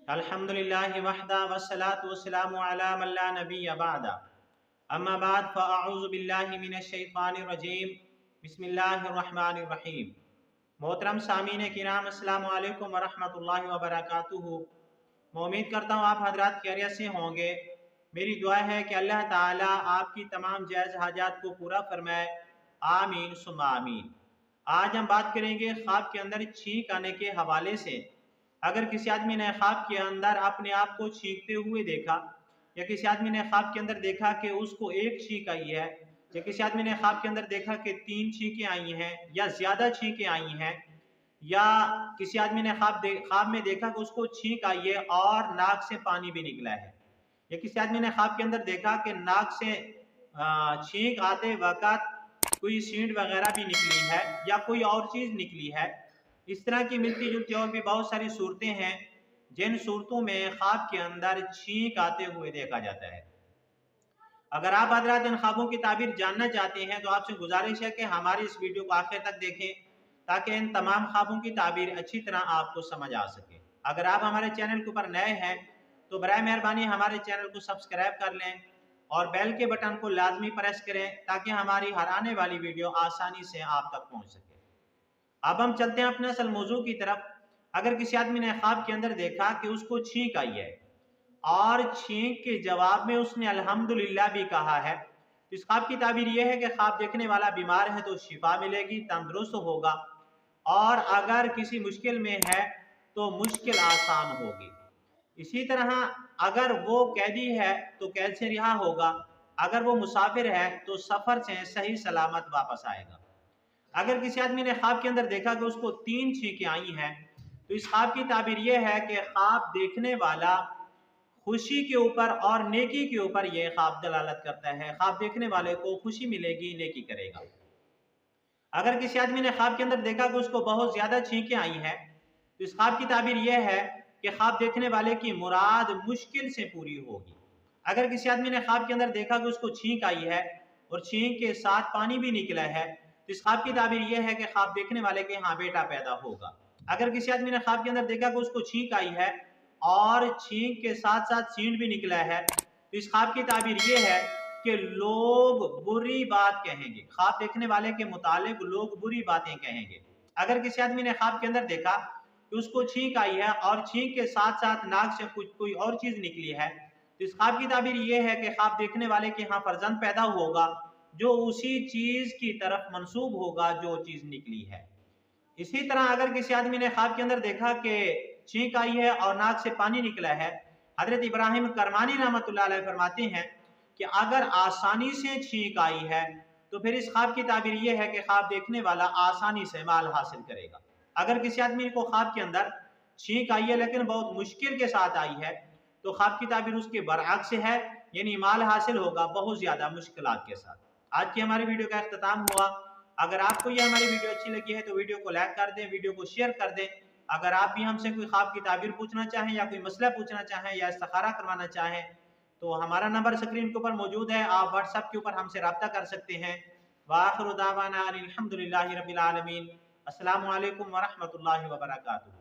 अल्हम्दुलिल्लाहि वहदा वस्सलातु वस्सलामु अला मन ला नबिय्य बअदा अम्मा बाद फ़अऊज़ु बिल्लाहि मिनश शैतानिर रजीम बिस्मिल्लाहिर रहमानिर रहीम। मोहतरम सामीन किराम अस्सलामु अलैकुम व रहमतुल्लाहि व बरकातुहू। मैं उम्मीद करता हूँ आप हजरात खैरियत से होंगे। मेरी दुआ है कि अल्लाह ताला आपकी तमाम जायज़ हाजात को पूरा फरमाए, आमीन सुम्मा आमीन। आज हम बात करेंगे ख्वाब के अंदर छींक आने के हवाले से। अगर किसी आदमी ने ख्वाब के अंदर अपने आप को छींकते हुए देखा, या किसी आदमी ने ख्वाब के अंदर देखा कि उसको एक छींक आई है, या किसी आदमी ने ख्वाब के अंदर देखा कि 3 छींकें आई हैं या ज़्यादा छींकें आई हैं, या किसी आदमी ने ख्वाब में देखा कि उसको छींक आई है और नाक से पानी भी निकला है, या किसी आदमी ने ख्वाब के अंदर देखा कि नाक से छींक आते वक़्त कोई सींट वगैरह भी निकली है या कोई और चीज़ निकली है। इस तरह की मिलती जुलती और भी बहुत सारी सूरतें हैं जिन सूरतों में ख्वाब के अंदर छींक आते हुए देखा जाता है। अगर आप हज़रात इन ख्वाबों की ताबीर जानना चाहते हैं तो आपसे गुजारिश है कि हमारी इस वीडियो को आखिर तक देखें, ताकि इन तमाम ख्वाबों की ताबीर अच्छी तरह आपको समझ आ सके। अगर आप हमारे चैनल के ऊपर नए हैं तो बराए मेहरबानी हमारे चैनल को सब्सक्राइब कर लें और बेल के बटन को लाजमी प्रेस करें, ताकि हमारी हर आने वाली वीडियो आसानी से आप तक पहुँच सके। अब हम चलते हैं अपने असल मौजू की तरफ। अगर किसी आदमी ने ख्वाब के अंदर देखा कि उसको छींक आई है और छींक के जवाब में उसने अल्हम्दुलिल्लाह भी कहा है, तो इस ख्वाब की ताबीर यह है कि ख्वाब देखने वाला बीमार है तो शिफा मिलेगी, तंदुरुस्त होगा, और अगर किसी मुश्किल में है तो मुश्किल आसान होगी। इसी तरह अगर वो कैदी है तो कैद से रिहा होगा, अगर वो मुसाफिर है तो सफ़र से सही सलामत वापस आएगा। अगर किसी आदमी ने ख्वाब के अंदर देखा कि उसको 3 छींकें आई हैं, तो इस ख्वाब की ताबीर यह है कि ख्वाब देखने वाला खुशी के ऊपर और नेकी के ऊपर यह ख्वाब दलालत करता है। ख्वाब देखने वाले को खुशी मिलेगी, नेकी करेगा। अगर किसी आदमी ने ख्वाब के अंदर देखा कि उसको बहुत ज्यादा छींकें आई हैं, तो इस ख्वाब की ताबीर यह है कि ख्वाब देखने वाले की मुराद मुश्किल से पूरी होगी। अगर किसी आदमी ने ख्वाब के अंदर देखा कि उसको छींक आई है और छींक के साथ पानी भी निकला है, तो इस ख्वाब की ताबीर यह है कि ख्वाब देखने वाले के यहाँ बेटा पैदा होगा। अगर किसी आदमी ने ख्वाब के अंदर देखा कि उसको छींक आई है और छींक के साथ साथ सींट भी निकला है, तो इस ख्वाब की ताबीर यह है कि लोग बुरी बात कहेंगे। ख्वाब देखने वाले के मुतालिक लोग बुरी बातें कहेंगे। अगर किसी आदमी ने ख्वाब के अंदर देखा कि उसको छींक आई है और छींक के साथ साथ नाक से कोई और चीज निकली है, तो इस ख्वाब की ताबीर यह है कि ख्वाब देखने वाले के यहाँ फर्जंद पैदा होगा जो उसी चीज की तरफ मंसूब होगा जो चीज निकली है। इसी तरह अगर किसी आदमी ने ख्वाब के अंदर देखा कि छींक आई है और नाक से पानी निकला है, हजरत इब्राहिम करमानी रहमतुल्लाह अलैह फरमाते हैं कि अगर आसानी से छींक आई है तो फिर इस ख्वाब की ताबीर यह है कि ख्वाब देखने वाला आसानी से माल हासिल करेगा। अगर किसी आदमी को ख्वाब के अंदर छींक आई है लेकिन बहुत मुश्किल के साथ आई है, तो ख्वाब की ताबीर उसके बरअक्स है, यानी माल हासिल होगा बहुत ज्यादा मुश्किलात के साथ। आज की हमारी वीडियो का इख्तिताम हुआ। अगर आपको ये हमारी वीडियो अच्छी लगी है तो वीडियो को लाइक कर दें, वीडियो को शेयर कर दें। अगर आप भी हमसे कोई ख्वाब की ताबीर पूछना चाहें या कोई मसला पूछना चाहें या इस्तिखारा करवाना चाहें तो हमारा नंबर स्क्रीन के ऊपर मौजूद है, आप व्हाट्सएप के ऊपर हमसे रब्ता कर सकते हैं। व आखिरु दावाना अनिल हम्दुलिल्लाहि रब्बिल आलमीन। अस्सलामु अलैकुम व रहमतुल्लाहि व बरकातुहू।